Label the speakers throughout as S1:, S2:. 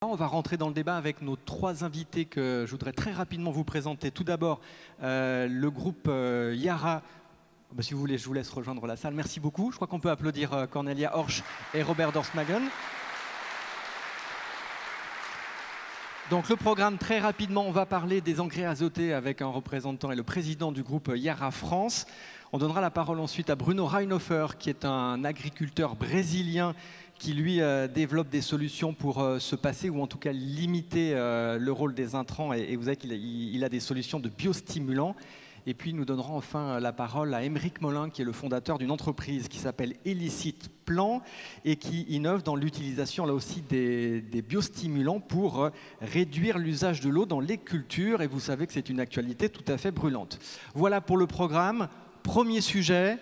S1: On va rentrer dans le débat avec nos trois invités que je voudrais très rapidement vous présenter. Tout d'abord, le groupe Yara. Si vous voulez, je vous laisse rejoindre la salle. Merci beaucoup. Je crois qu'on peut applaudir Cornelia Horsch et Robert Dorsmagen. Donc le programme, très rapidement, on va parler des engrais azotés avec un représentant et le président du groupe Yara France. On donnera la parole ensuite à Bruno Reinhofer, qui est un agriculteur brésilien qui, lui, développe des solutions pour se passer ou en tout cas limiter le rôle des intrants. Et vous savez qu'il a des solutions de biostimulants. Et puis nous donnerons enfin la parole à Aymeric Molin, qui est le fondateur d'une entreprise qui s'appelle Illicit Plan et qui innove dans l'utilisation là aussi des biostimulants pour réduire l'usage de l'eau dans les cultures. Et vous savez que c'est une actualité tout à fait brûlante. Voilà pour le programme. Premier sujet.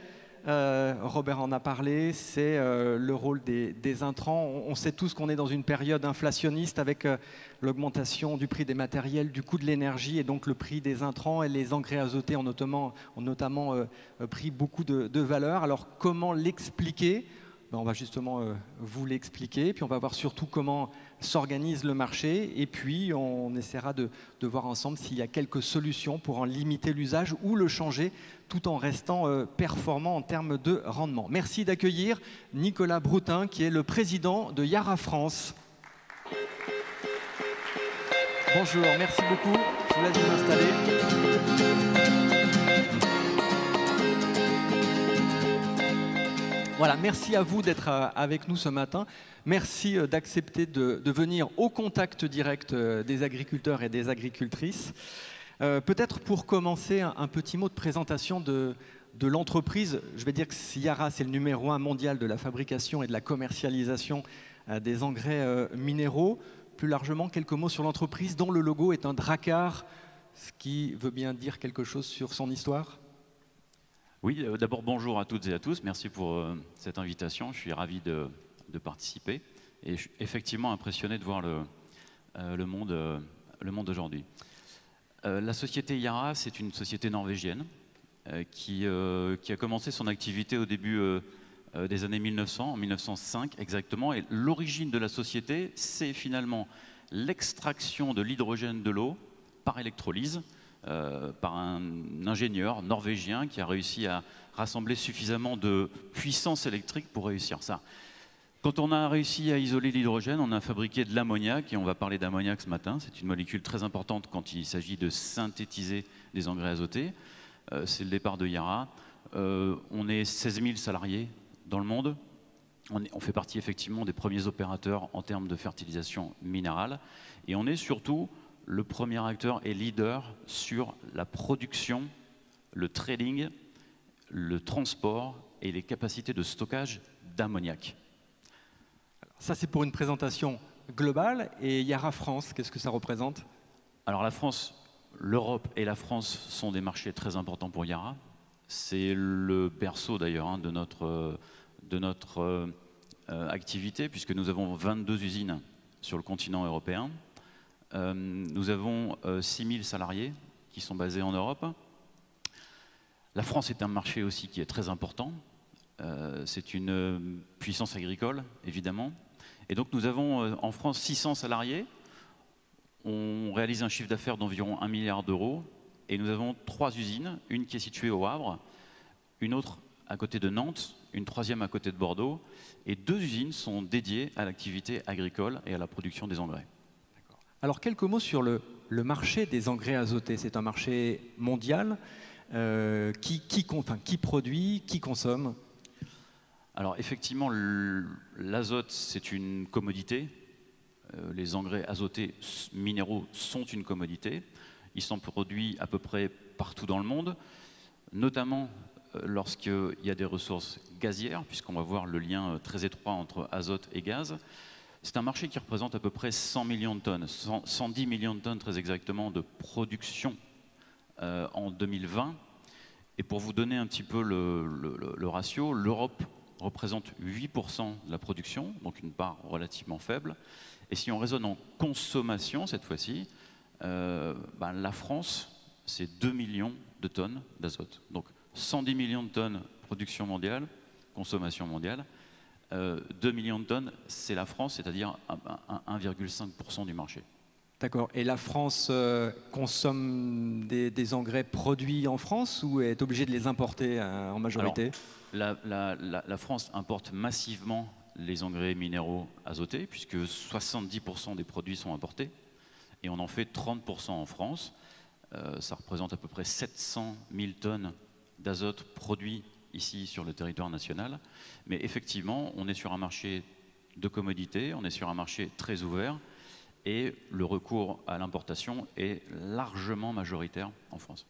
S1: Robert en a parlé, c'est le rôle des intrants. On sait tous qu'on est dans une période inflationniste avec l'augmentation du prix des matériels, du coût de l'énergie et donc le prix des intrants et les engrais azotés ont notamment pris beaucoup de valeur. Alors comment l'expliquer ? On va justement vous l'expliquer, puis on va voir surtout comment s'organise le marché et puis on essaiera de voir ensemble s'il y a quelques solutions pour en limiter l'usage ou le changer tout en restant performant en termes de rendement. Merci d'accueillir Nicolas Broutin qui est le président de Yara France. Bonjour, merci beaucoup. Je vous laisse vous installer. Voilà, merci à vous d'être avec nous ce matin. Merci d'accepter de venir au contact direct des agriculteurs et des agricultrices. Peut-être pour commencer, un petit mot de présentation de l'entreprise. Je vais dire que Yara, c'est le numéro 1 mondial de la fabrication et de la commercialisation des engrais minéraux. Plus largement, quelques mots sur l'entreprise dont le logo est un drakkar, ce qui veut bien dire quelque chose sur son histoire.
S2: Oui, d'abord bonjour à toutes et à tous, merci pour cette invitation, je suis ravi de participer et je suis effectivement impressionné de voir le monde d'aujourd'hui. La société Yara, c'est une société norvégienne qui a commencé son activité au début des années 1900, en 1905 exactement, et l'origine de la société, c'est finalement l'extraction de l'hydrogène de l'eau par électrolyse, par un ingénieur norvégien qui a réussi à rassembler suffisamment de puissance électrique pour réussir ça. Quand on a réussi à isoler l'hydrogène, on a fabriqué de l'ammoniac, et on va parler d'ammoniac ce matin. C'est une molécule très importante quand il s'agit de synthétiser des engrais azotés. C'est le départ de Yara. On est 16 000 salariés dans le monde. On fait partie effectivement des premiers opérateurs en termes de fertilisation minérale. Et on est surtout le premier acteur et leader sur la production, le trading, le transport et les capacités de stockage d'ammoniac.
S1: Ça, c'est pour une présentation globale. Et Yara France, qu'est-ce que ça représente?
S2: Alors la France, l'Europe et la France sont des marchés très importants pour Yara. C'est le berceau d'ailleurs de notre activité, puisque nous avons 22 usines sur le continent européen. Nous avons 6 000 salariés qui sont basés en Europe. La France est un marché aussi qui est très important. C'est une puissance agricole, évidemment. Et donc nous avons en France 600 salariés. On réalise un chiffre d'affaires d'environ 1 milliard d'euros. Et nous avons 3 usines, une qui est située au Havre, une autre à côté de Nantes, une troisième à côté de Bordeaux. Et 2 usines sont dédiées à l'activité agricole et à la production des engrais.
S1: Alors, quelques mots sur le marché des engrais azotés. C'est un marché mondial. Qui produit, qui consomme?
S2: Alors, effectivement, l'azote, c'est une commodité. Les engrais azotés minéraux sont une commodité. Ils sont produits à peu près partout dans le monde, notamment lorsqu'il y a des ressources gazières, puisqu'on va voir le lien très étroit entre azote et gaz. C'est un marché qui représente à peu près 100 millions de tonnes, 110 millions de tonnes très exactement de production en 2020. Et pour vous donner un petit peu le ratio, l'Europe représente 8% de la production, donc une part relativement faible. Et si on raisonne en consommation cette fois-ci, la France, c'est 2 millions de tonnes d'azote. Donc 110 millions de tonnes production mondiale, consommation mondiale. 2 millions de tonnes, c'est la France, c'est-à-dire 1,5% du marché.
S1: D'accord. Et la France consomme des engrais produits en France ou est obligée de les importer en majorité?
S2: Alors, la France importe massivement les engrais minéraux azotés, puisque 70% des produits sont importés, et on en fait 30% en France. Ça représente à peu près 700 000 tonnes d'azote produits ici sur le territoire national. Mais effectivement, on est sur un marché de commodité, on est sur un marché très ouvert, et le recours à l'importation est largement majoritaire en France.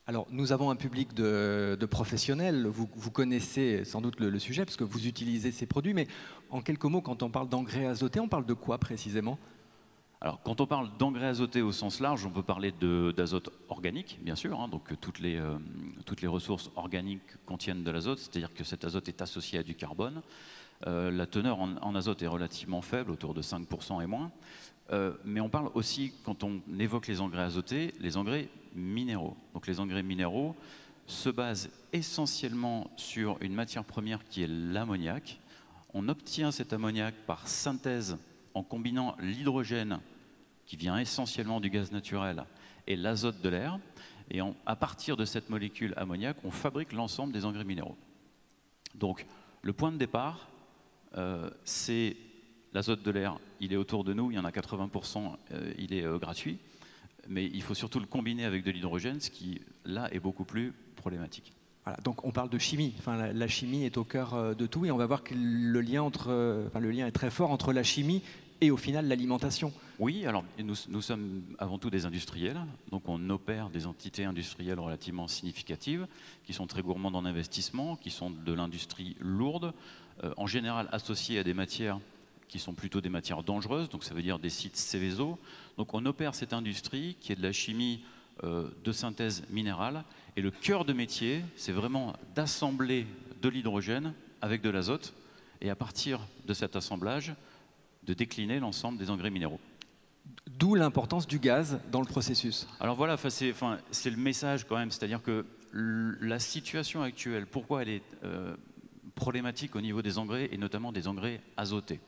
S1: Alors, nous avons un public de professionnels. Vous connaissez sans doute le sujet parce que vous utilisez ces produits. Mais en quelques mots, quand on parle d'engrais azotés, on parle de quoi précisément?
S2: Alors, quand on parle d'engrais azotés au sens large, on peut parler d'azote organique, bien sûr. Donc, toutes les ressources organiques contiennent de l'azote, c'est-à-dire que cet azote est associé à du carbone. La teneur en azote est relativement faible, autour de 5% et moins. Mais on parle aussi, quand on évoque les engrais azotés, les engrais minéraux. Donc les engrais minéraux se basent essentiellement sur une matière première qui est l'ammoniac. On obtient cet ammoniac par synthèse en combinant l'hydrogène, qui vient essentiellement du gaz naturel, et l'azote de l'air. Et à partir de cette molécule ammoniac, on fabrique l'ensemble des engrais minéraux. Donc le point de départ, c'est l'azote de l'air, il est autour de nous, il y en a 80%, il est gratuit, mais il faut surtout le combiner avec de l'hydrogène, ce qui, là, est beaucoup plus problématique.
S1: Voilà, donc on parle de chimie. Enfin, la chimie est au cœur de tout et on va voir que le lien est très fort entre la chimie et au final l'alimentation.
S2: Oui, alors nous sommes avant tout des industriels, donc on opère des entités industrielles relativement significatives, qui sont très gourmandes en investissement, qui sont de l'industrie lourde, en général associées à des matières qui sont plutôt des matières dangereuses, donc ça veut dire des sites Céveso. Donc on opère cette industrie qui est de la chimie de synthèse minérale, et le cœur de métier, c'est vraiment d'assembler de l'hydrogène avec de l'azote, et à partir de cet assemblage, de décliner l'ensemble des engrais minéraux.
S1: D'où l'importance du gaz dans le processus.
S2: Alors voilà, c'est le message quand même, c'est-à-dire que la situation actuelle, pourquoi elle est problématique au niveau des engrais, et notamment des engrais azotés?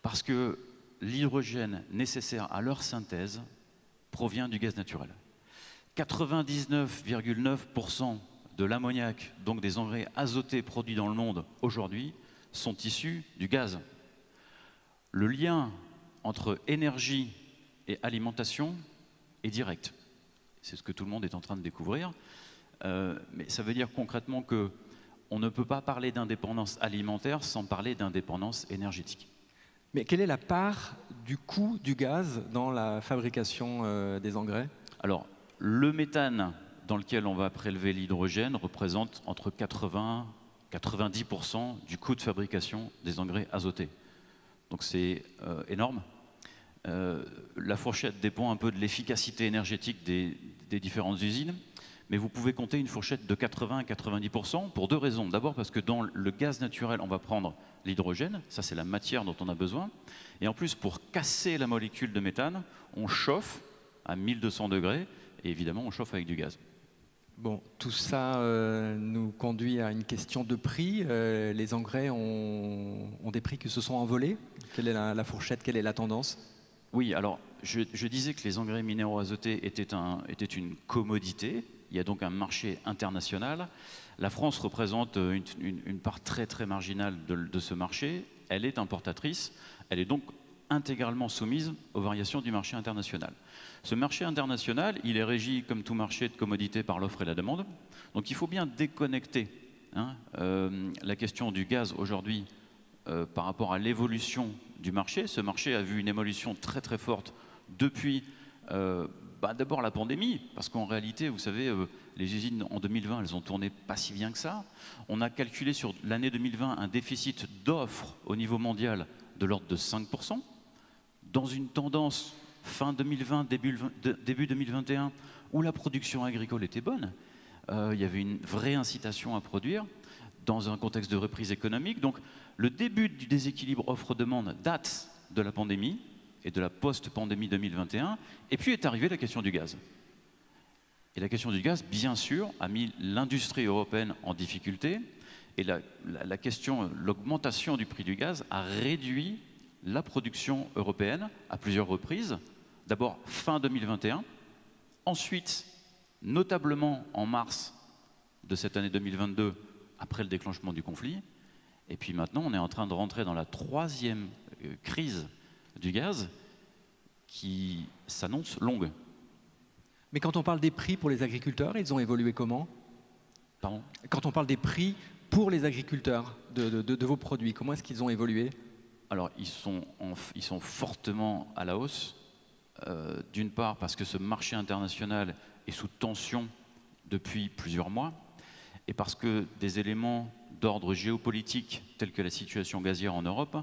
S2: Parce que l'hydrogène nécessaire à leur synthèse provient du gaz naturel. 99,9% de l'ammoniac, donc des engrais azotés produits dans le monde aujourd'hui, sont issus du gaz. Le lien entre énergie et alimentation est direct. C'est ce que tout le monde est en train de découvrir. Mais ça veut dire concrètement qu'on ne peut pas parler d'indépendance alimentaire sans parler d'indépendance énergétique.
S1: Mais quelle est la part du coût du gaz dans la fabrication des engrais?
S2: Alors, le méthane dans lequel on va prélever l'hydrogène représente entre 80 et 90% du coût de fabrication des engrais azotés. Donc c'est énorme. La fourchette dépend un peu de l'efficacité énergétique des différentes usines, mais vous pouvez compter une fourchette de 80 à 90% pour deux raisons. D'abord parce que dans le gaz naturel, on va prendre l'hydrogène, ça c'est la matière dont on a besoin, et en plus pour casser la molécule de méthane, on chauffe à 1200 degrés, et évidemment on chauffe avec du gaz.
S1: Bon, tout ça nous conduit à une question de prix. Les engrais ont des prix qui se sont envolés. Quelle est la fourchette, quelle est la tendance?
S2: Oui, alors je disais que les engrais minéraux azotés étaient une commodité. Il y a donc un marché international. La France représente une part très très marginale de ce marché. Elle est importatrice. Elle est donc intégralement soumise aux variations du marché international. Ce marché international, il est régi, comme tout marché de commodité, par l'offre et la demande. Donc il faut bien déconnecter la question du gaz aujourd'hui par rapport à l'évolution du marché. Ce marché a vu une évolution très très forte depuis d'abord la pandémie, parce qu'en réalité, vous savez, les usines en 2020, elles ont tourné pas si bien que ça. On a calculé sur l'année 2020 un déficit d'offres au niveau mondial de l'ordre de 5%. Dans une tendance fin 2020, début 2021, où la production agricole était bonne, il y avait une vraie incitation à produire dans un contexte de reprise économique. Donc le début du déséquilibre offre-demande date de la pandémie et de la post-pandémie 2021, et puis est arrivée la question du gaz. Et la question du gaz, bien sûr, a mis l'industrie européenne en difficulté, Et la question, l'augmentation du prix du gaz a réduit la production européenne à plusieurs reprises. D'abord fin 2021, ensuite, notablement en mars de cette année 2022, après le déclenchement du conflit. Et puis maintenant, on est en train de rentrer dans la troisième crise du gaz qui s'annonce longue.
S1: Mais quand on parle des prix pour les agriculteurs, ils ont évolué comment?
S2: Pardon?
S1: Quand on parle des prix pour les agriculteurs de vos produits, comment est-ce qu'ils ont évolué?
S2: Alors, ils sont fortement à la hausse. D'une part parce que ce marché international est sous tension depuis plusieurs mois, et parce que des éléments d'ordre géopolitique tels que la situation gazière en Europe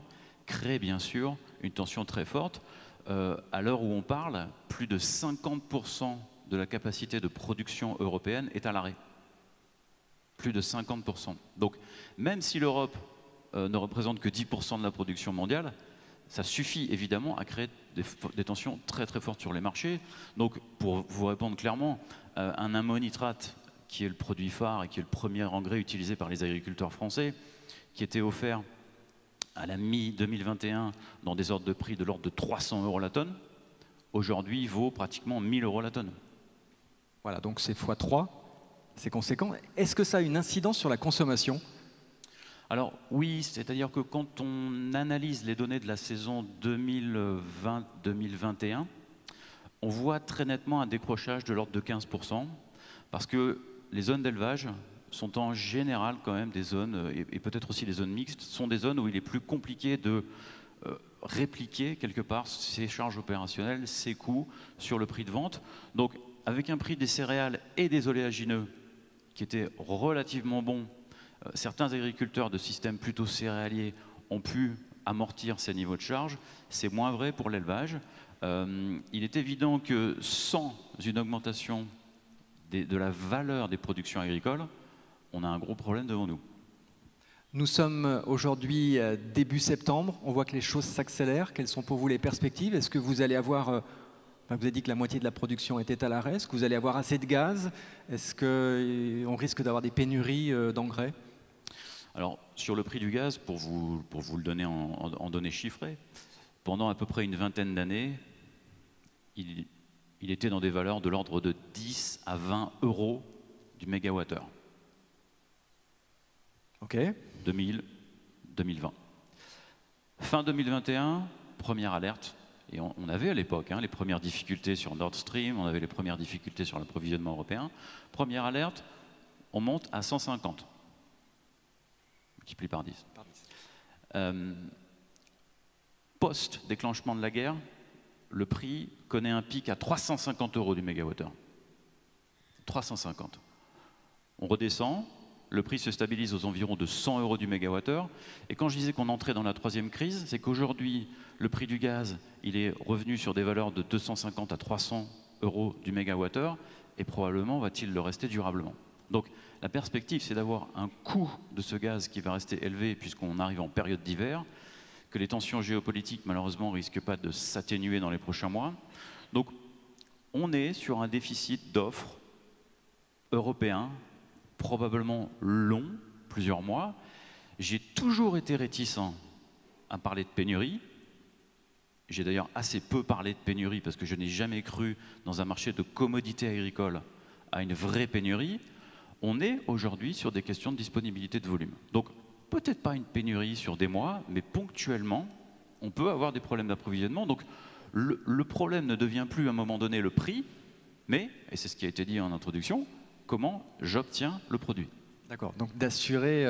S2: créent bien sûr une tension très forte. À l'heure où on parle, plus de 50% de la capacité de production européenne est à l'arrêt. Plus de 50%. Donc même si l'Europe ne représente que 10% de la production mondiale, ça suffit évidemment à créer des tensions très très fortes sur les marchés. Donc pour vous répondre clairement, un ammonitrate qui est le produit phare et qui est le premier engrais utilisé par les agriculteurs français, qui était offert à la mi-2021 dans des ordres de prix de l'ordre de 300 € la tonne, aujourd'hui vaut pratiquement 1000 € la tonne.
S1: Voilà, donc c'est x3, c'est conséquent. Est-ce que ça a une incidence sur la consommation?
S2: Alors oui, c'est-à-dire que quand on analyse les données de la saison 2020-2021, on voit très nettement un décrochage de l'ordre de 15%, parce que les zones d'élevage sont en général quand même des zones, et peut-être aussi des zones mixtes, sont des zones où il est plus compliqué de répliquer quelque part ses charges opérationnelles, ses coûts sur le prix de vente. Donc avec un prix des céréales et des oléagineux qui était relativement bon, certains agriculteurs de systèmes plutôt céréaliers ont pu amortir ces niveaux de charge. C'est moins vrai pour l'élevage. Il est évident que sans une augmentation de la valeur des productions agricoles, on a un gros problème devant nous.
S1: Nous sommes aujourd'hui début septembre, on voit que les choses s'accélèrent. Quelles sont pour vous les perspectives? Est-ce que vous allez avoir, vous avez dit que la moitié de la production était à l'arrêt, est-ce que vous allez avoir assez de gaz? Est-ce qu'on risque d'avoir des pénuries d'engrais?
S2: Alors, sur le prix du gaz, pour vous le donner en données chiffrées, pendant à peu près une vingtaine d'années, il était dans des valeurs de l'ordre de 10 à 20 € du mégawattheure.
S1: Ok.
S2: 2000, 2020. Fin 2021, première alerte. Et on avait à l'époque les premières difficultés sur Nord Stream, on avait les premières difficultés sur l'approvisionnement européen. Première alerte, on monte à 150. Multiplie par 10. Post-déclenchement de la guerre, le prix connaît un pic à 350 € du mégawattheure. 350. On redescend, le prix se stabilise aux environs de 100 € du mégawattheure. Et quand je disais qu'on entrait dans la troisième crise, c'est qu'aujourd'hui, le prix du gaz, il est revenu sur des valeurs de 250 à 300 € du mégawattheure, et probablement va-t-il le rester durablement. Donc la perspective, c'est d'avoir un coût de ce gaz qui va rester élevé puisqu'on arrive en période d'hiver, que les tensions géopolitiques, malheureusement, ne risquent pas de s'atténuer dans les prochains mois. Donc on est sur un déficit d'offres européen, probablement long, plusieurs mois. J'ai toujours été réticent à parler de pénurie. J'ai d'ailleurs assez peu parlé de pénurie parce que je n'ai jamais cru dans un marché de commodités agricoles à une vraie pénurie. On est aujourd'hui sur des questions de disponibilité de volume. Donc peut-être pas une pénurie sur des mois, mais ponctuellement, on peut avoir des problèmes d'approvisionnement. Donc le problème ne devient plus à un moment donné le prix, mais, et c'est ce qui a été dit en introduction, comment j'obtiens le produit.
S1: D'accord, donc d'assurer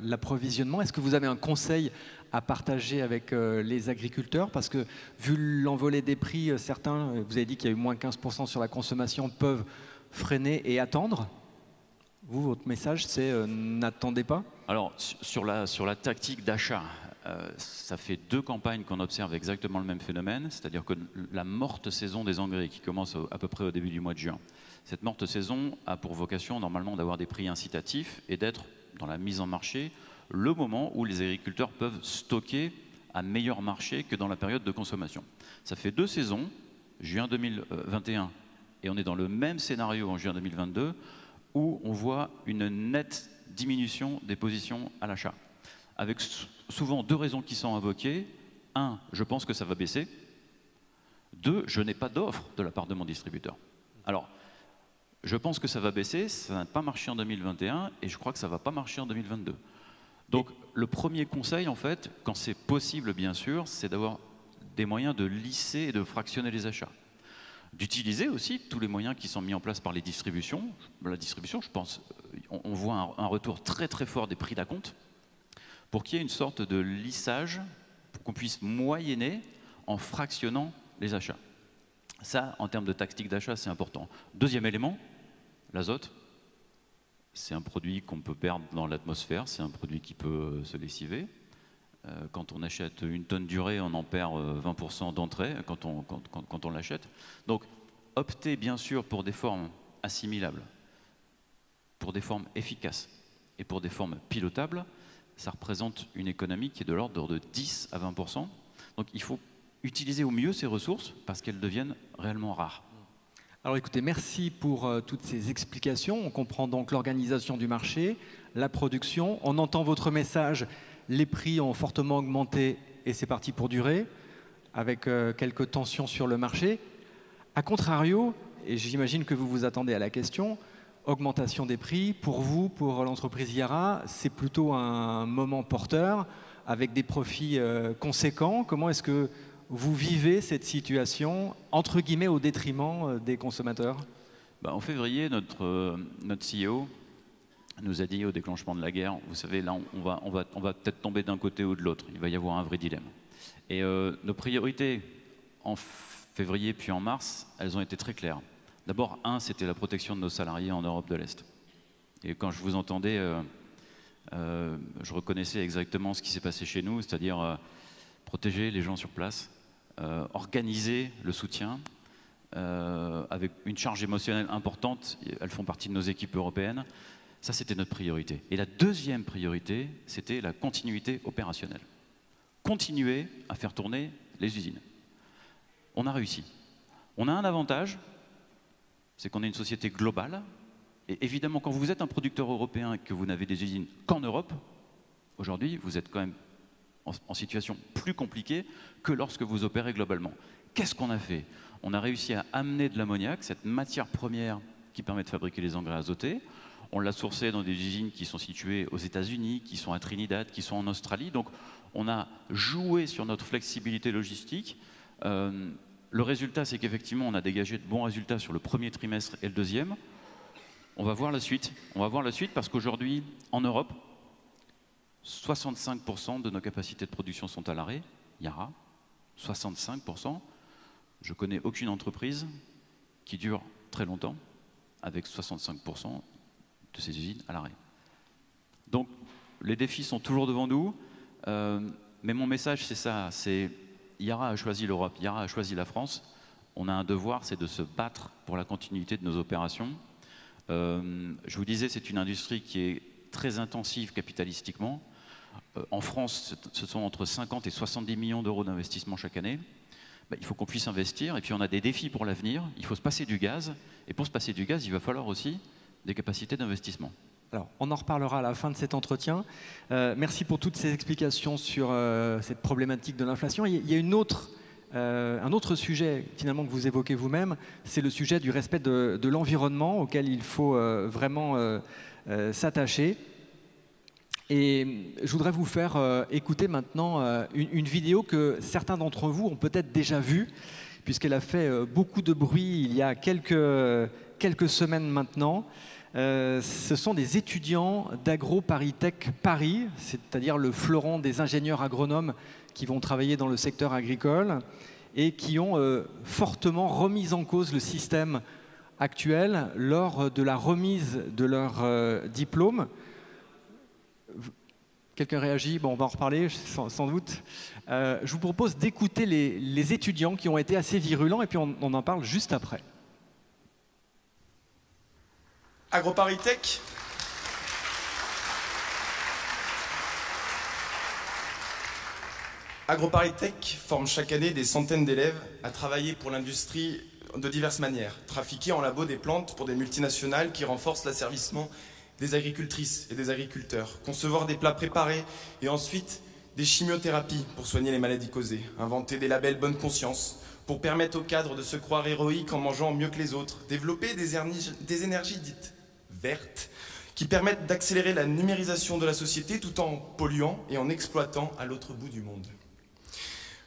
S1: l'approvisionnement. Est-ce que vous avez un conseil à partager avec les agriculteurs? Parce que vu l'envolée des prix, certains, vous avez dit qu'il y a eu moins 15% sur la consommation, peuvent freiner et attendre. Vous, votre message, c'est n'attendez pas?
S2: Alors, sur la tactique d'achat, ça fait 2 campagnes qu'on observe exactement le même phénomène, c'est-à-dire que la morte saison des engrais qui commence à peu près au début du mois de juin, cette morte saison a pour vocation normalement d'avoir des prix incitatifs et d'être dans la mise en marché le moment où les agriculteurs peuvent stocker à meilleur marché que dans la période de consommation. Ça fait 2 saisons, juin 2021, et on est dans le même scénario en juin 2022, où on voit une nette diminution des positions à l'achat. Avec souvent deux raisons qui sont invoquées. Un, je pense que ça va baisser. Deux, je n'ai pas d'offre de la part de mon distributeur. Alors, je pense que ça va baisser, ça n'a pas marché en 2021 et je crois que ça ne va pas marcher en 2022. Donc, le premier conseil, en fait, quand c'est possible, bien sûr, c'est d'avoir des moyens de lisser et de fractionner les achats. D'utiliser aussi tous les moyens qui sont mis en place par les distributions. La distribution, je pense, on voit un retour très très fort des prix d'acompte pour qu'il y ait une sorte de lissage, pour qu'on puisse moyenner en fractionnant les achats. Ça, en termes de tactique d'achat, c'est important. Deuxième élément, l'azote. C'est un produit qu'on peut perdre dans l'atmosphère, c'est un produit qui peut se lessiver. Quand on achète une tonne d'urée, on en perd 20% d'entrée quand on l'achète. Donc, optez bien sûr pour des formes assimilables, pour des formes efficaces et pour des formes pilotables. Ça représente une économie qui est de l'ordre de 10 à 20%. Donc, il faut utiliser au mieux ces ressources parce qu'elles deviennent réellement rares.
S1: Alors écoutez, merci pour toutes ces explications. On comprend donc l'organisation du marché, la production. On entend votre message, les prix ont fortement augmenté et c'est parti pour durer, avec quelques tensions sur le marché. A contrario, et j'imagine que vous vous attendez à la question, augmentation des prix, pour vous, pour l'entreprise Yara, c'est plutôt un moment porteur, avec des profits conséquents. Comment est-ce que vous vivez cette situation, entre guillemets, au détriment des consommateurs?
S2: En février, notre CEO nous a dit au déclenchement de la guerre, vous savez, là, on va peut-être tomber d'un côté ou de l'autre. Il va y avoir un vrai dilemme. Et nos priorités en février puis en mars, elles ont été très claires. D'abord, c'était la protection de nos salariés en Europe de l'Est. Et quand je vous entendais, je reconnaissais exactement ce qui s'est passé chez nous, c'est-à-dire protéger les gens sur place, organiser le soutien avec une charge émotionnelle importante. Elles font partie de nos équipes européennes. Ça, c'était notre priorité. Et la deuxième priorité, c'était la continuité opérationnelle. Continuer à faire tourner les usines. On a réussi. On a un avantage, c'est qu'on est une société globale. Et évidemment, quand vous êtes un producteur européen et que vous n'avez des usines qu'en Europe, aujourd'hui, vous êtes quand même en situation plus compliquée que lorsque vous opérez globalement. Qu'est-ce qu'on a fait? On a réussi à amener de l'ammoniac, cette matière première qui permet de fabriquer les engrais azotés. On l'a sourcé dans des usines qui sont situées aux États-Unis, qui sont à Trinidad, qui sont en Australie. Donc, on a joué sur notre flexibilité logistique. Le résultat, c'est qu'effectivement, on a dégagé de bons résultats sur le premier trimestre et le deuxième. On va voir la suite. On va voir la suite parce qu'aujourd'hui, en Europe, 65% de nos capacités de production sont à l'arrêt. Yara, 65%. Je connais aucune entreprise qui dure très longtemps avec 65% de ses usines à l'arrêt. Donc, les défis sont toujours devant nous. Mais mon message, c'est ça. C'est Yara a choisi l'Europe, Yara a choisi la France. On a un devoir, c'est de se battre pour la continuité de nos opérations. Je vous disais, c'est une industrie qui est très intensive capitalistiquement. En France, ce sont entre 50 et 70 millions d'euros d'investissement chaque année. Il faut qu'on puisse investir. Et puis, on a des défis pour l'avenir. Il faut se passer du gaz. Et pour se passer du gaz, il va falloir aussi des capacités d'investissement.
S1: Alors, on en reparlera à la fin de cet entretien. Merci pour toutes ces explications sur cette problématique de l'inflation. Il y a un autre sujet, finalement, que vous évoquez vous-même, c'est le sujet du respect de l'environnement auquel il faut vraiment s'attacher. Et je voudrais vous faire écouter maintenant une vidéo que certains d'entre vous ont peut-être déjà vue, puisqu'elle a fait beaucoup de bruit il y a quelques semaines maintenant. Ce sont des étudiants d'AgroParisTech Paris, c'est-à-dire le fleuron des ingénieurs agronomes qui vont travailler dans le secteur agricole et qui ont fortement remis en cause le système actuel lors de la remise de leur diplôme. Quelqu'un réagit? Bon, on va en reparler sans doute. Je vous propose d'écouter les étudiants qui ont été assez virulents et puis on en parle juste après.
S3: AgroParisTech. AgroParisTech forme chaque année des centaines d'élèves à travailler pour l'industrie de diverses manières. Trafiquer en labo des plantes pour des multinationales qui renforcent l'asservissement des agricultrices et des agriculteurs, concevoir des plats préparés et ensuite des chimiothérapies pour soigner les maladies causées, inventer des labels bonne conscience pour permettre aux cadres de se croire héroïques en mangeant mieux que les autres, développer des énergies dites vertes qui permettent d'accélérer la numérisation de la société tout en polluant et en exploitant à l'autre bout du monde.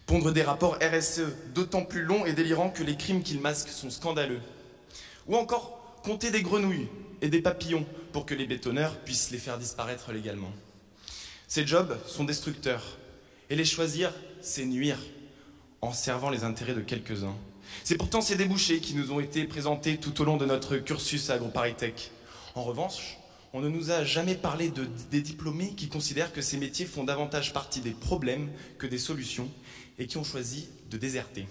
S3: Pondre des rapports RSE d'autant plus longs et délirants que les crimes qu'ils masquent sont scandaleux. Ou encore compter des grenouilles et des papillons pour que les bétonneurs puissent les faire disparaître légalement. Ces jobs sont destructeurs et les choisir, c'est nuire en servant les intérêts de quelques-uns. C'est pourtant ces débouchés qui nous ont été présentés tout au long de notre cursus à AgroParisTech. En revanche, on ne nous a jamais parlé des diplômés qui considèrent que ces métiers font davantage partie des problèmes que des solutions et qui ont choisi de déserter.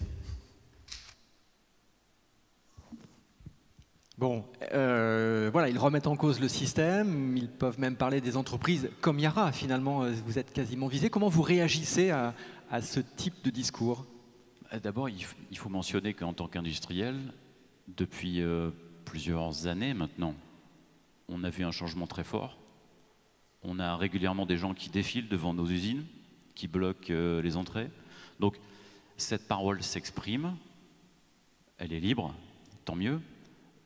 S1: Bon, voilà, ils remettent en cause le système, ils peuvent même parler des entreprises comme Yara, finalement, vous êtes quasiment visé. Comment vous réagissez à ce type de discours?
S2: D'abord, il faut mentionner qu'en tant qu'industriel, depuis plusieurs années maintenant, on a vu un changement très fort. On a régulièrement des gens qui défilent devant nos usines, qui bloquent les entrées. Donc, cette parole s'exprime, elle est libre, tant mieux.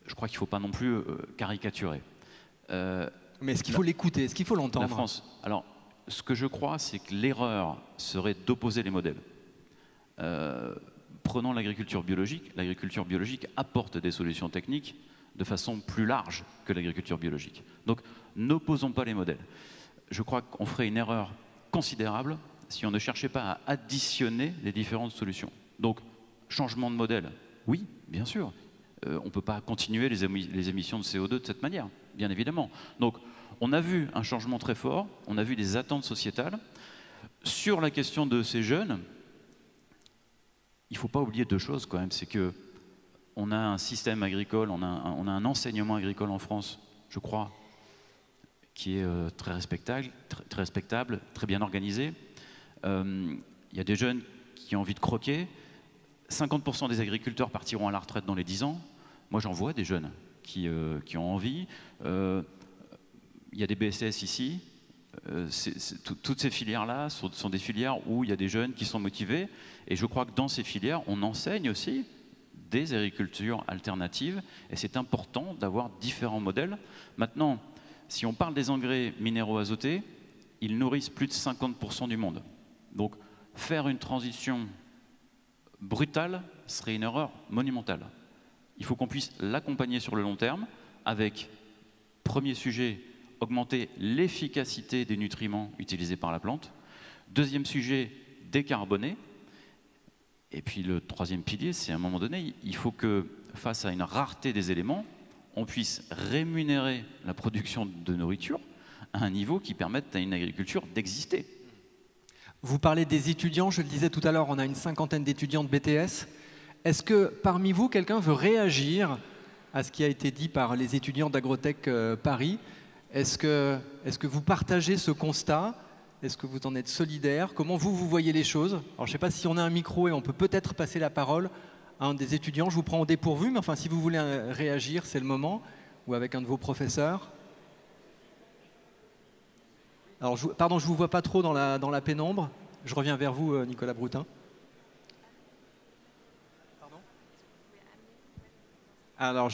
S2: Je crois qu'il ne faut pas non plus caricaturer.
S1: Mais est-ce qu'il faut l'écouter? Est-ce qu'il faut l'entendre?
S2: La France. Alors, ce que je crois, c'est que l'erreur serait d'opposer les modèles. Prenons l'agriculture biologique apporte des solutions techniques de façon plus large que l'agriculture biologique. Donc, n'opposons pas les modèles. Je crois qu'on ferait une erreur considérable si on ne cherchait pas à additionner les différentes solutions. Donc, changement de modèle, oui, bien sûr. On ne peut pas continuer les émissions de CO2 de cette manière, bien évidemment. Donc, on a vu un changement très fort, on a vu des attentes sociétales. Sur la question de ces jeunes, il ne faut pas oublier deux choses quand même, c'est qu'on a un système agricole, on a un enseignement agricole en France, je crois, qui est très respectable, très bien organisé. Il y a des jeunes qui ont envie de croquer. 50% des agriculteurs partiront à la retraite dans les 10 ans. Moi, j'en vois des jeunes qui ont envie. Il y a des BSS ici. Toutes ces filières-là sont des filières où il y a des jeunes qui sont motivés. Et je crois que dans ces filières, on enseigne aussi des agricultures alternatives. Et c'est important d'avoir différents modèles. Maintenant, si on parle des engrais minéraux azotés, ils nourrissent plus de 50% du monde. Donc, faire une transition brutale serait une erreur monumentale. Il faut qu'on puisse l'accompagner sur le long terme avec, premier sujet, augmenter l'efficacité des nutriments utilisés par la plante. Deuxième sujet, décarboner. Et puis le troisième pilier, c'est à un moment donné, il faut que, face à une rareté des éléments, on puisse rémunérer la production de nourriture à un niveau qui permette à une agriculture d'exister.
S1: Vous parlez des étudiants, je le disais tout à l'heure, on a une cinquantaine d'étudiants de BTS. Est-ce que parmi vous, quelqu'un veut réagir à ce qui a été dit par les étudiants d'Agrotech Paris? Est-ce que vous partagez ce constat? Est-ce que vous en êtes solidaire? Comment vous voyez les choses? Alors, je ne sais pas si on a un micro et on peut peut-être passer la parole à un des étudiants. Je vous prends au dépourvu, mais enfin, si vous voulez réagir, c'est le moment. Ou avec un de vos professeurs. Alors, pardon, je ne vous vois pas trop dans la pénombre. Je reviens vers vous, Nicolas Broutin. Pardon? Alors,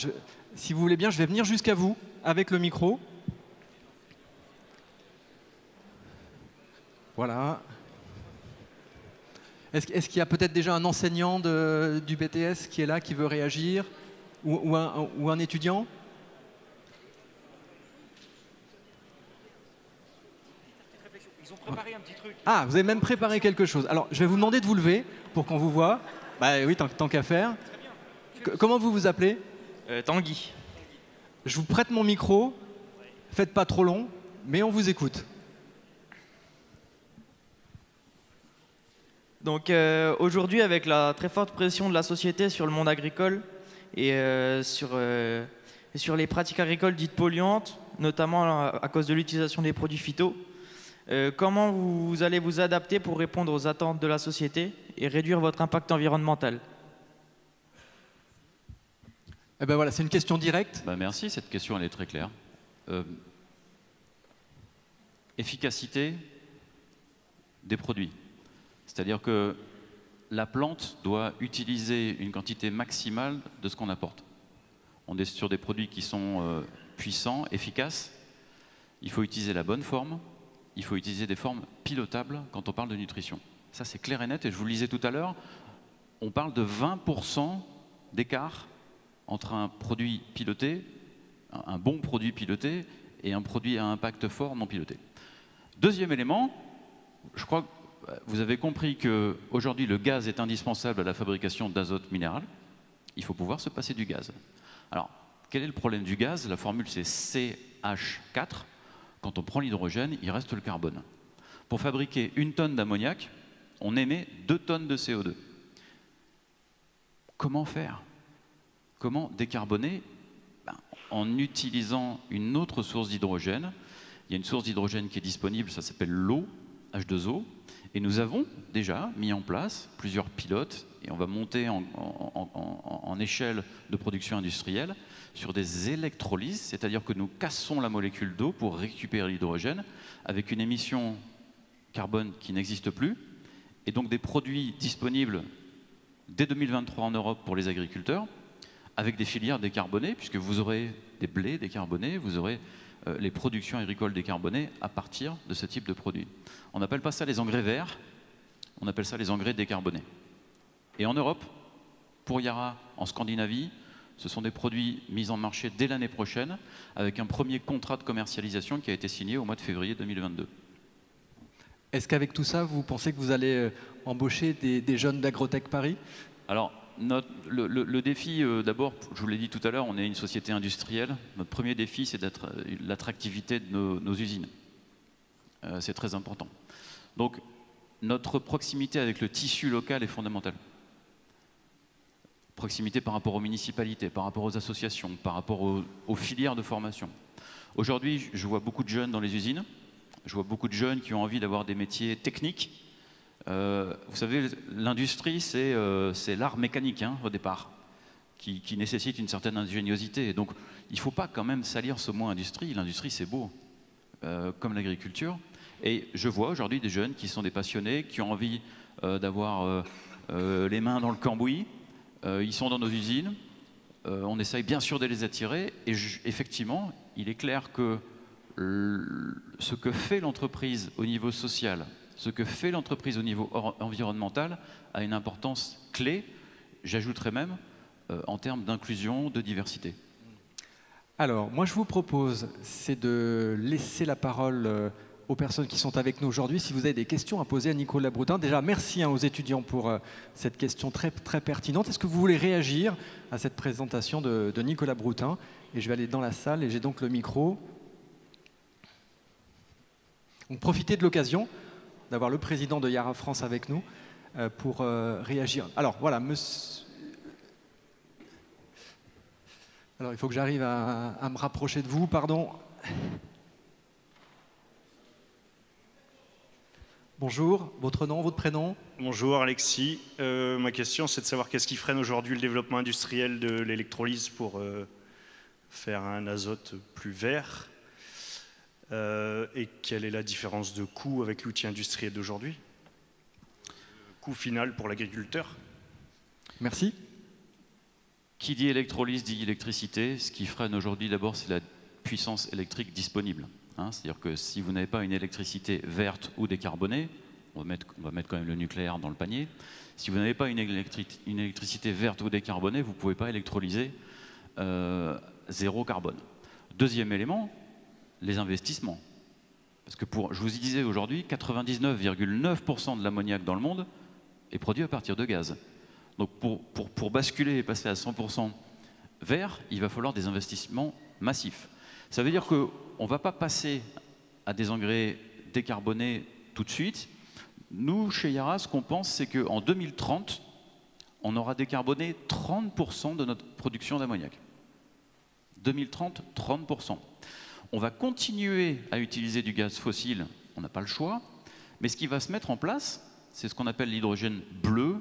S1: si vous voulez bien, je vais venir jusqu'à vous avec le micro. Voilà. Est-ce qu'il y a peut-être déjà un enseignant du BTS qui est là, qui veut réagir? Ou un étudiant?
S4: Ils ont préparé un petit truc.
S1: Ah, vous avez même préparé quelque chose. Alors, je vais vous demander de vous lever pour qu'on vous voit. Bah oui, tant qu'à faire. Comment vous vous appelez?
S4: Tanguy.
S1: Je vous prête mon micro. Faites pas trop long, mais on vous écoute.
S4: Donc aujourd'hui, avec la très forte pression de la société sur le monde agricole et sur les pratiques agricoles dites polluantes, notamment à cause de l'utilisation des produits phyto, comment vous allez vous adapter pour répondre aux attentes de la société et réduire votre impact environnemental?
S1: Eh ben voilà, c'est une question directe.
S2: Merci, cette question elle est très claire. efficacité des produits. C'est-à-dire que la plante doit utiliser une quantité maximale de ce qu'on apporte. On est sur des produits qui sont puissants, efficaces. Il faut utiliser la bonne forme. Il faut utiliser des formes pilotables quand on parle de nutrition. Ça, c'est clair et net. Et je vous le disais tout à l'heure, on parle de 20% d'écart entre un produit piloté, un bon produit piloté, et un produit à impact fort non piloté. Deuxième élément, je crois que vous avez compris qu'aujourd'hui, le gaz est indispensable à la fabrication d'azote minéral. Il faut pouvoir se passer du gaz. Alors, quel est le problème du gaz? La formule, c'est CH4. Quand on prend l'hydrogène, il reste le carbone. Pour fabriquer 1 tonne d'ammoniac, on émet 2 tonnes de CO2. Comment faire? Comment décarboner? En utilisant une autre source d'hydrogène. Il y a une source d'hydrogène qui est disponible, ça s'appelle l'eau, H2O. Et nous avons déjà mis en place plusieurs pilotes, et on va monter en échelle de production industrielle sur des électrolyses, c'est-à-dire que nous cassons la molécule d'eau pour récupérer l'hydrogène avec une émission carbone qui n'existe plus, et donc des produits disponibles dès 2023 en Europe pour les agriculteurs, avec des filières décarbonées, puisque vous aurez des blés décarbonés, vous aurez les productions agricoles décarbonées à partir de ce type de produits. On n'appelle pas ça les engrais verts, on appelle ça les engrais décarbonés. Et en Europe, pour Yara, en Scandinavie, ce sont des produits mis en marché dès l'année prochaine, avec un premier contrat de commercialisation qui a été signé au mois de février 2022.
S1: Est-ce qu'avec tout ça, vous pensez que vous allez embaucher des jeunes d'Agrotech Paris?
S2: Alors, le défi, d'abord, je vous l'ai dit tout à l'heure, on est une société industrielle. Notre premier défi, c'est l'attractivité de nos usines. C'est très important. Donc, notre proximité avec le tissu local est fondamentale. Proximité par rapport aux municipalités, par rapport aux associations, par rapport aux filières de formation. Aujourd'hui, je vois beaucoup de jeunes dans les usines. Je vois beaucoup de jeunes qui ont envie d'avoir des métiers techniques. Vous savez, l'industrie, c'est l'art mécanique au départ, qui nécessite une certaine ingéniosité. Et donc, il ne faut pas quand même salir ce mot industrie. L'industrie, c'est beau, comme l'agriculture. Et je vois aujourd'hui des jeunes qui sont des passionnés, qui ont envie d'avoir les mains dans le cambouis. Ils sont dans nos usines. On essaye bien sûr de les attirer. Et effectivement, il est clair que ce que fait l'entreprise au niveau social, ce que fait l'entreprise au niveau environnemental a une importance clé, j'ajouterais même, en termes d'inclusion, de diversité.
S1: Alors, moi je vous propose, c'est de laisser la parole aux personnes qui sont avec nous aujourd'hui. Si vous avez des questions à poser à Nicolas Broutin, déjà merci aux étudiants pour cette question très, très pertinente. Est-ce que vous voulez réagir à cette présentation de Nicolas Broutin? Et je vais aller dans la salle et j'ai donc le micro. Donc profitez de l'occasion d'avoir le président de Yara France avec nous pour réagir. Alors voilà, monsieur... Alors il faut que j'arrive à me rapprocher de vous, pardon. Bonjour, votre nom, votre prénom?
S5: Bonjour Alexis, ma question c'est de savoir qu'est-ce qui freine aujourd'hui le développement industriel de l'électrolyse pour faire un azote plus vert et quelle est la différence de coût avec l'outil industriel d'aujourd'hui? Coût final pour l'agriculteur?
S1: Merci.
S2: Qui dit électrolyse dit électricité. Ce qui freine aujourd'hui d'abord, c'est la puissance électrique disponible. C'est-à-dire que si vous n'avez pas une électricité verte ou décarbonée, on va mettre quand même le nucléaire dans le panier. Si vous n'avez pas une électricité verte ou décarbonée, vous ne pouvez pas électrolyser zéro carbone. Deuxième élément, les investissements. Parce que je vous y disais aujourd'hui, 99,9% de l'ammoniac dans le monde est produit à partir de gaz. Donc pour basculer et passer à 100% vert, il va falloir des investissements massifs. Ça veut dire qu'on ne va pas passer à des engrais décarbonés tout de suite. Nous, chez Yara, ce qu'on pense, c'est qu'en 2030, on aura décarboné 30% de notre production d'ammoniac. 2030, 30%. On va continuer à utiliser du gaz fossile, on n'a pas le choix, mais ce qui va se mettre en place, c'est ce qu'on appelle l'hydrogène bleu.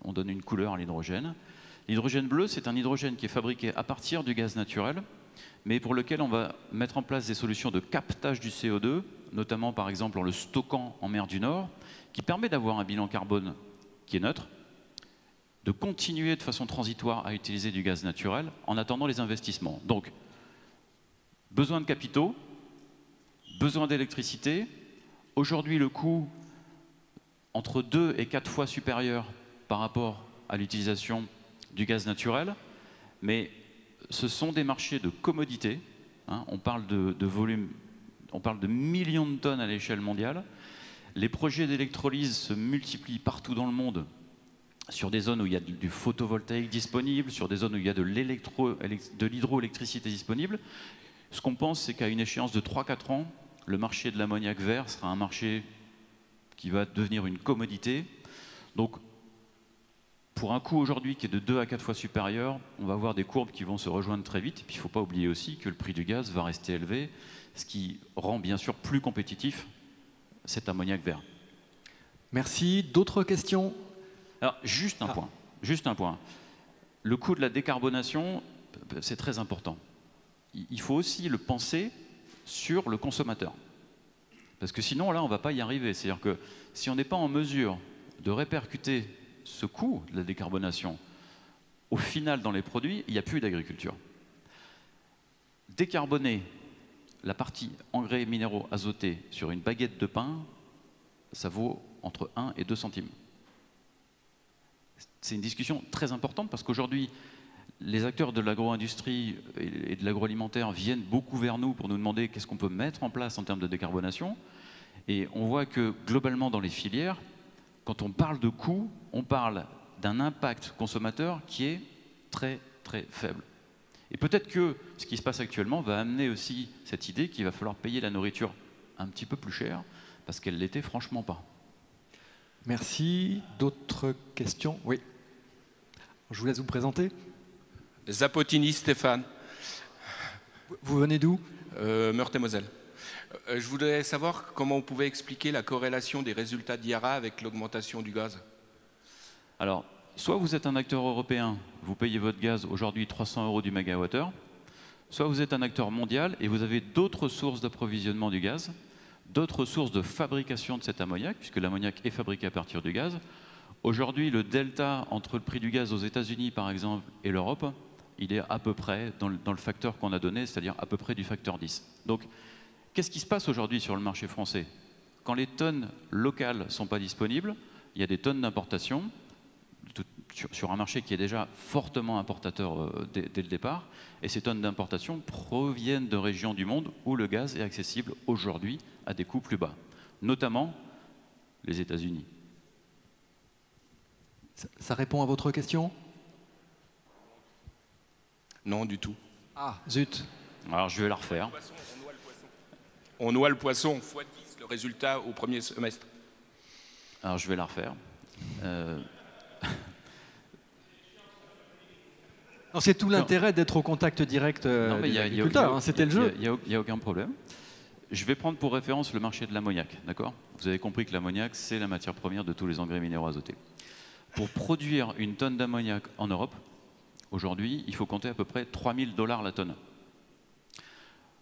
S2: On donne une couleur à l'hydrogène. L'hydrogène bleu, c'est un hydrogène qui est fabriqué à partir du gaz naturel mais pour lequel on va mettre en place des solutions de captage du CO2, notamment par exemple en le stockant en mer du Nord, qui permet d'avoir un bilan carbone qui est neutre, de continuer de façon transitoire à utiliser du gaz naturel en attendant les investissements. Donc, besoin de capitaux, besoin d'électricité. Aujourd'hui, le coût entre 2 et 4 fois supérieur par rapport à l'utilisation du gaz naturel, mais ce sont des marchés de commodité, hein, on parle de volume, on parle de millions de tonnes à l'échelle mondiale. Les projets d'électrolyse se multiplient partout dans le monde, sur des zones où il y a du photovoltaïque disponible, sur des zones où il y a de l'hydroélectricité disponible. Ce qu'on pense, c'est qu'à une échéance de 3-4 ans, le marché de l'ammoniac vert sera un marché qui va devenir une commodité. Donc, pour un coût aujourd'hui qui est de 2 à 4 fois supérieur, on va avoir des courbes qui vont se rejoindre très vite. Et puis, il ne faut pas oublier aussi que le prix du gaz va rester élevé, ce qui rend bien sûr plus compétitif cet ammoniac vert.
S1: Merci. D'autres questions?
S2: Alors, juste un point. Le coût de la décarbonation, c'est très important. Il faut aussi le penser sur le consommateur. Parce que sinon, là, on ne va pas y arriver. C'est-à-dire que si on n'est pas en mesure de répercuter ce coût de la décarbonation au final dans les produits, il n'y a plus d'agriculture. Décarboner la partie engrais minéraux azotés sur une baguette de pain, ça vaut entre 1 et 2 centimes. C'est une discussion très importante parce qu'aujourd'hui, les acteurs de l'agro-industrie et de l'agroalimentaire viennent beaucoup vers nous pour nous demander qu'est-ce qu'on peut mettre en place en termes de décarbonation. Et on voit que globalement dans les filières, quand on parle de coût, on parle d'un impact consommateur qui est très très faible. Et peut-être que ce qui se passe actuellement va amener aussi cette idée qu'il va falloir payer la nourriture un petit peu plus cher parce qu'elle ne l'était franchement pas.
S1: Merci. D'autres questions? Oui. Je vous laisse vous présenter.
S6: Zapotini Stéphane.
S1: Vous venez d'où?
S6: Meurthe-et-Moselle. Je voudrais savoir comment on pouvait expliquer la corrélation des résultats d'IARA avec l'augmentation du gaz.
S2: Alors, soit vous êtes un acteur européen, vous payez votre gaz aujourd'hui 300 € du mégawattheure, soit vous êtes un acteur mondial et vous avez d'autres sources d'approvisionnement du gaz, d'autres sources de fabrication de cet ammoniac, puisque l'ammoniac est fabriqué à partir du gaz. Aujourd'hui, le delta entre le prix du gaz aux États-Unis, par exemple, et l'Europe, il est à peu près dans le facteur qu'on a donné, c'est-à-dire à peu près du facteur 10. Donc, qu'est-ce qui se passe aujourd'hui sur le marché français? Quand les tonnes locales ne sont pas disponibles, il y a des tonnes d'importation sur un marché qui est déjà fortement importateur dès le départ. Et ces tonnes d'importation proviennent de régions du monde où le gaz est accessible aujourd'hui à des coûts plus bas, notamment les États-Unis.
S1: Ça répond à votre question?
S6: Non, du tout.
S1: Ah, zut.
S2: Alors je vais la refaire.
S6: On noie le poisson x10 le résultat au premier semestre.
S2: Alors je vais la refaire.
S1: C'est tout l'intérêt d'être au contact direct des agriculteurs, c'était le jeu.
S2: Il n'y a aucun problème. Je vais prendre pour référence le marché de l'ammoniac, d'accord? Vous avez compris que l'ammoniac, c'est la matière première de tous les engrais minéraux azotés. Pour produire une tonne d'ammoniac en Europe, aujourd'hui, il faut compter à peu près 3 000 $ la tonne.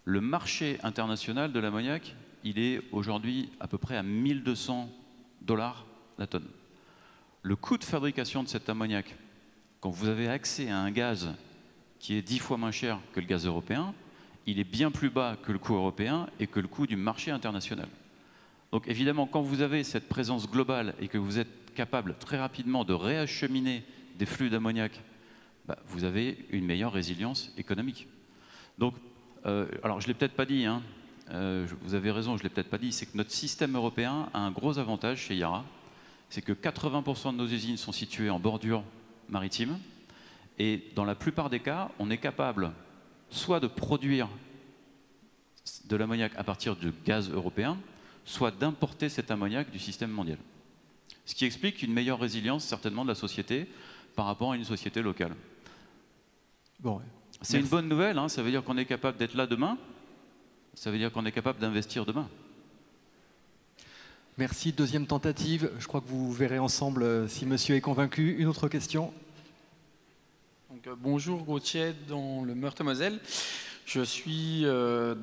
S2: Le marché international de l'ammoniac, il est aujourd'hui à peu près à 1 200 $ la tonne. Le coût de fabrication de cet ammoniac, quand vous avez accès à un gaz qui est 10 fois moins cher que le gaz européen, il est bien plus bas que le coût européen et que le coût du marché international. Donc évidemment, quand vous avez cette présence globale et que vous êtes capable très rapidement de réacheminer des flux d'ammoniac, vous avez une meilleure résilience économique. Donc, alors je ne l'ai peut-être pas dit, hein, vous avez raison, je ne l'ai peut-être pas dit, c'est que notre système européen a un gros avantage chez Yara, c'est que 80% de nos usines sont situées en bordure maritime et dans la plupart des cas, on est capable soit de produire de l'ammoniac à partir de gaz européen, soit d'importer cet ammoniac du système mondial. Ce qui explique une meilleure résilience certainement de la société par rapport à une société locale.
S1: Bon,
S2: c'est une bonne nouvelle, hein, ça veut dire qu'on est capable d'être là demain, ça veut dire qu'on est capable d'investir demain.
S1: Merci. Deuxième tentative. Je crois que vous verrez ensemble si monsieur est convaincu. Une autre question?
S7: Donc, bonjour, Gauthier, dans le Meurthe-et-Moselle. Je suis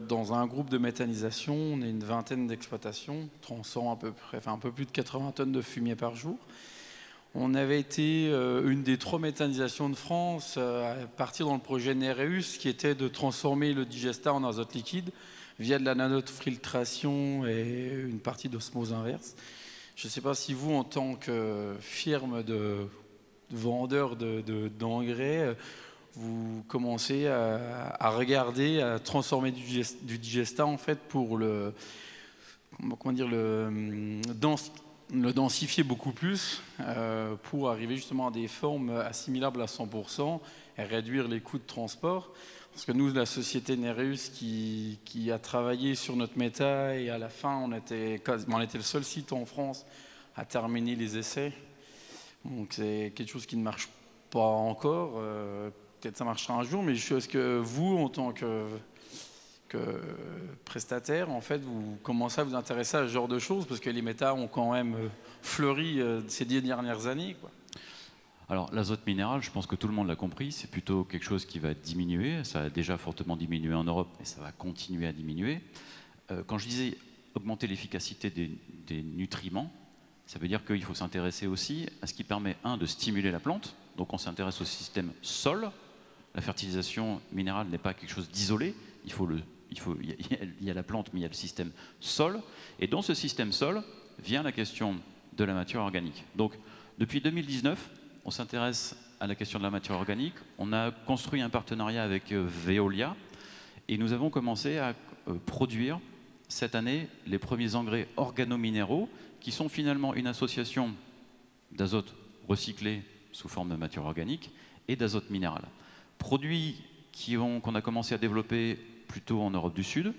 S7: dans un groupe de méthanisation, on est une vingtaine d'exploitations, transant à peu près, un peu plus de 80 tonnes de fumier par jour. On avait été une des 3 méthanisations de France à partir dans le projet Nereus, qui était de transformer le digestat en azote liquide via de la nanofiltration et une partie d'osmose inverse. Je ne sais pas si vous, en tant que firme de vendeur d'engrais, vous commencez à regarder, à transformer du digestat en fait pour le densifier beaucoup plus pour arriver justement à des formes assimilables à 100% et réduire les coûts de transport. Parce que nous, la société Nereus qui a travaillé sur notre méta, et à la fin, on était le seul site en France à terminer les essais. Donc c'est quelque chose qui ne marche pas encore. Peut-être ça marchera un jour, mais est-ce que vous, en tant que prestataire, en fait, vous commencez à vous intéresser à ce genre de choses, parce que les métas ont quand même fleuri ces 10 dernières années, quoi.
S2: Alors l'azote minéral, je pense que tout le monde l'a compris, c'est plutôt quelque chose qui va diminuer. Ça a déjà fortement diminué en Europe et ça va continuer à diminuer. Quand je disais augmenter l'efficacité des nutriments, ça veut dire qu'il faut s'intéresser aussi à ce qui permet, de stimuler la plante. Donc on s'intéresse au système sol. La fertilisation minérale n'est pas quelque chose d'isolé. Il y a la plante, mais il y a le système sol. Et dans ce système sol vient la question de la matière organique. Donc depuis 2019, on s'intéresse à la question de la matière organique. On a construit un partenariat avec Veolia et nous avons commencé à produire cette année les premiers engrais organominéraux qui sont finalement une association d'azote recyclé sous forme de matière organique et d'azote minéral. Produits qu'on a commencé à développer plutôt en Europe du Sud,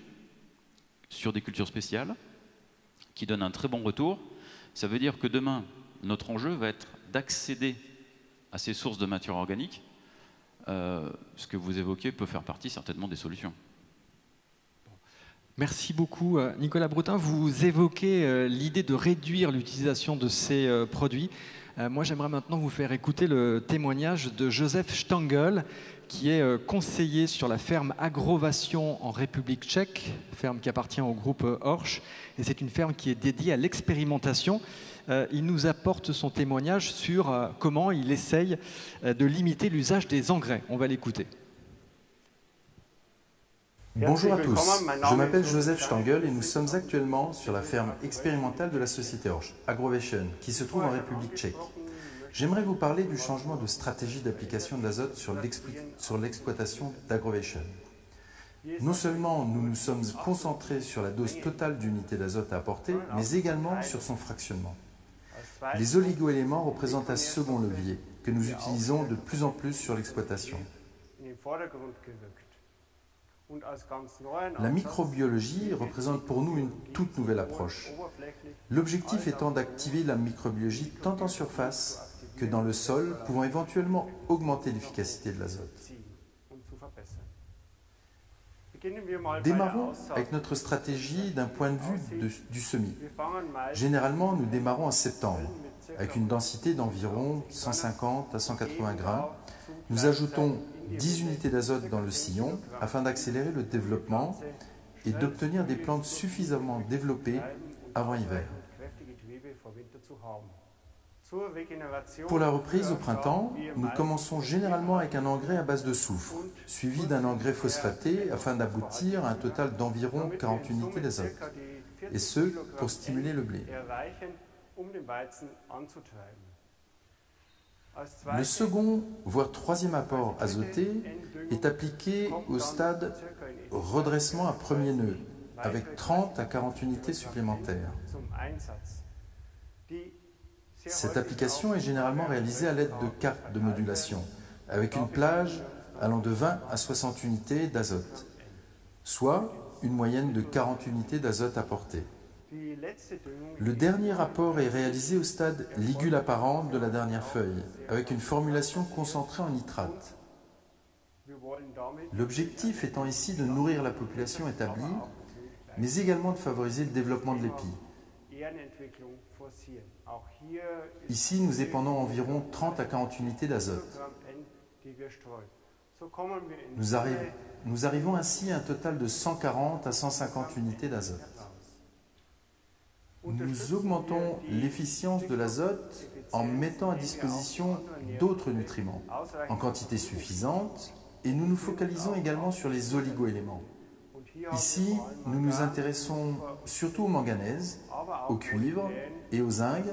S2: sur des cultures spéciales, qui donnent un très bon retour. Ça veut dire que demain, notre enjeu va être d'accéder à ces sources de matière organique. Ce que vous évoquez peut faire partie certainement des solutions.
S1: Merci beaucoup Nicolas Broutin. Vous évoquez l'idée de réduire l'utilisation de ces produits. Moi j'aimerais maintenant vous faire écouter le témoignage de Josef Stangl, qui est conseiller sur la ferme Agrovation en République tchèque, ferme qui appartient au groupe Horsch, et c'est une ferme qui est dédiée à l'expérimentation. Il nous apporte son témoignage sur comment il essaye de limiter l'usage des engrais. On va l'écouter.
S8: Bonjour à tous, je m'appelle Josef Stangl et nous sommes actuellement sur la ferme expérimentale de la société Horsch, Agrovation, qui se trouve en République tchèque. J'aimerais vous parler du changement de stratégie d'application de l'azote sur l'exploitation d'Agrovation. Non seulement nous nous sommes concentrés sur la dose totale d'unités d'azote à apporter, mais également sur son fractionnement. Les oligoéléments représentent un second levier que nous utilisons de plus en plus sur l'exploitation. La microbiologie représente pour nous une toute nouvelle approche. L'objectif étant d'activer la microbiologie tant en surface que dans le sol, pouvant éventuellement augmenter l'efficacité de l'azote. Démarrons avec notre stratégie d'un point de vue du semis. Généralement, nous démarrons en septembre, avec une densité d'environ 150 à 180 grains. Nous ajoutons 10 unités d'azote dans le sillon afin d'accélérer le développement et d'obtenir des plantes suffisamment développées avant hiver. Pour la reprise au printemps, nous commençons généralement avec un engrais à base de soufre, suivi d'un engrais phosphaté afin d'aboutir à un total d'environ 40 unités d'azote, et ce pour stimuler le blé. Le second, voire troisième apport azoté est appliqué au stade redressement à premier nœud, avec 30 à 40 unités supplémentaires. Cette application est généralement réalisée à l'aide de cartes de modulation, avec une plage allant de 20 à 60 unités d'azote, soit une moyenne de 40 unités d'azote apportée. Le dernier apport est réalisé au stade ligule apparente de la dernière feuille, avec une formulation concentrée en nitrate. L'objectif étant ici de nourrir la population établie, mais également de favoriser le développement de l'épi. Ici, nous épandons environ 30 à 40 unités d'azote. Nous arrivons ainsi à un total de 140 à 150 unités d'azote. Nous augmentons l'efficience de l'azote en mettant à disposition d'autres nutriments en quantité suffisante et nous nous focalisons également sur les oligoéléments. Ici, nous nous intéressons surtout au manganèse, au cuivre et au zinc,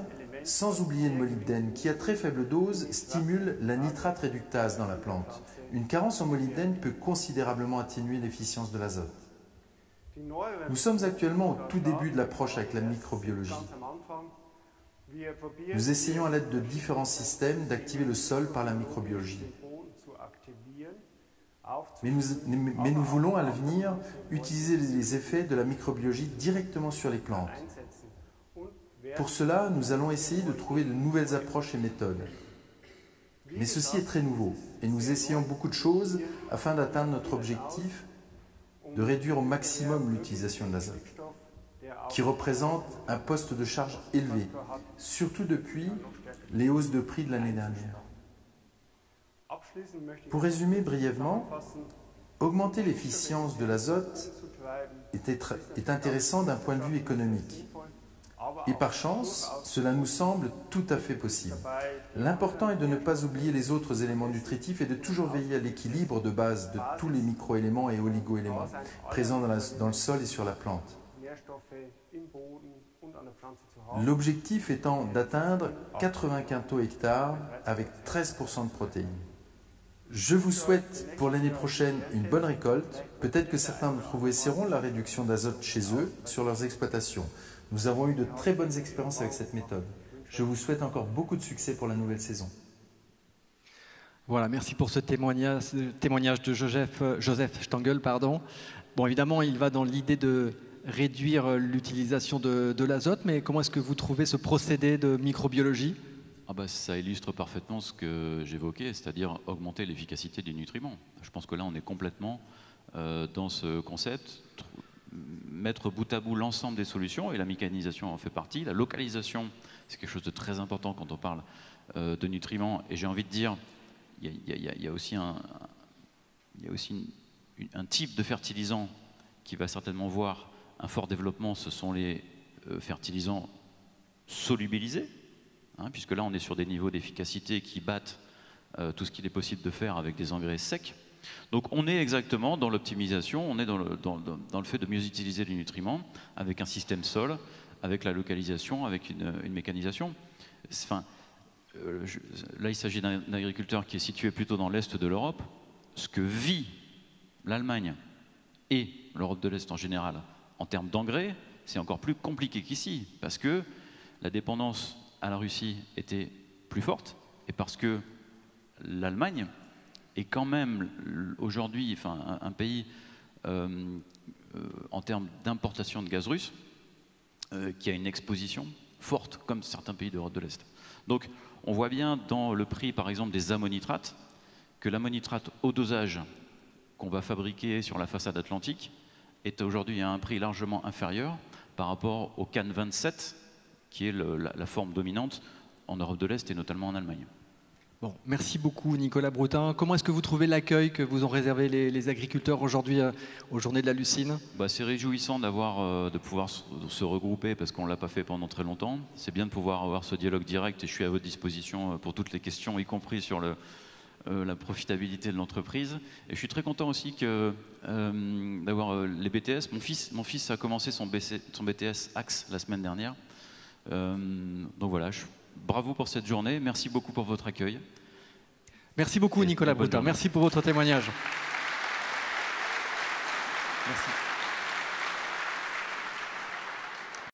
S8: sans oublier le molybdène qui, à très faible dose, stimule la nitrate réductase dans la plante. Une carence en molybdène peut considérablement atténuer l'efficience de l'azote. Nous sommes actuellement au tout début de l'approche avec la microbiologie. Nous essayons à l'aide de différents systèmes d'activer le sol par la microbiologie. Mais nous voulons à l'avenir utiliser les effets de la microbiologie directement sur les plantes. Pour cela, nous allons essayer de trouver de nouvelles approches et méthodes. Mais ceci est très nouveau et nous essayons beaucoup de choses afin d'atteindre notre objectif de réduire au maximum l'utilisation de l'azote, qui représente un poste de charge élevé, surtout depuis les hausses de prix de l'année dernière. Pour résumer brièvement, augmenter l'efficience de l'azote est intéressant d'un point de vue économique. Et par chance, cela nous semble tout à fait possible. L'important est de ne pas oublier les autres éléments nutritifs et de toujours veiller à l'équilibre de base de tous les microéléments et oligoéléments présents dans le sol et sur la plante. L'objectif étant d'atteindre 80 quintaux/hectare avec 13% de protéines. Je vous souhaite pour l'année prochaine une bonne récolte. Peut-être que certains d'entre vous essaieront la réduction d'azote chez eux sur leurs exploitations. Nous avons eu de très bonnes expériences avec cette méthode. Je vous souhaite encore beaucoup de succès pour la nouvelle saison.
S1: Voilà, merci pour ce témoignage de Joseph Stangl. Bon, évidemment, il va dans l'idée de réduire l'utilisation de l'azote, mais comment est-ce que vous trouvez ce procédé de microbiologie ?
S2: Ça illustre parfaitement ce que j'évoquais, c'est-à-dire augmenter l'efficacité des nutriments. Je pense que là, on est complètement dans ce concept, mettre bout à bout l'ensemble des solutions, et la mécanisation en fait partie. La localisation, c'est quelque chose de très important quand on parle de nutriments. Et j'ai envie de dire, il y a aussi un type de fertilisant qui va certainement voir un fort développement, ce sont les fertilisants solubilisés. Puisque là on est sur des niveaux d'efficacité qui battent tout ce qu'il est possible de faire avec des engrais secs. Donc on est exactement dans l'optimisation, on est dans le fait de mieux utiliser les nutriments avec un système sol, avec la localisation, avec une mécanisation. Là il s'agit d'un agriculteur qui est situé plutôt dans l'est de l'Europe. Ce que vit l'Allemagne et l'Europe de l'Est en général en termes d'engrais, c'est encore plus compliqué qu'ici, parce que la dépendance à la Russie était plus forte et parce que l'Allemagne est quand même aujourd'hui un pays en termes d'importation de gaz russe qui a une exposition forte comme certains pays d'Europe de l'Est. Donc on voit bien dans le prix par exemple des ammonitrates que l'ammonitrate au dosage qu'on va fabriquer sur la façade atlantique est aujourd'hui à un prix largement inférieur par rapport au CAN 27 qui est la forme dominante en Europe de l'Est et notamment en Allemagne.
S1: Bon, merci beaucoup Nicolas Broutin. Comment est-ce que vous trouvez l'accueil que vous ont réservé les agriculteurs aujourd'hui aux Journées de la Lucine ?
S2: C'est réjouissant de pouvoir se regrouper parce qu'on ne l'a pas fait pendant très longtemps. C'est bien de pouvoir avoir ce dialogue direct et je suis à votre disposition pour toutes les questions, y compris sur la profitabilité de l'entreprise. Et je suis très content aussi d'avoir les BTS. Mon fils a commencé son BTS Axe la semaine dernière. Donc voilà, bravo pour cette journée, merci beaucoup pour votre accueil.
S1: Merci beaucoup Nicolas Broutin, merci pour votre témoignage. Merci.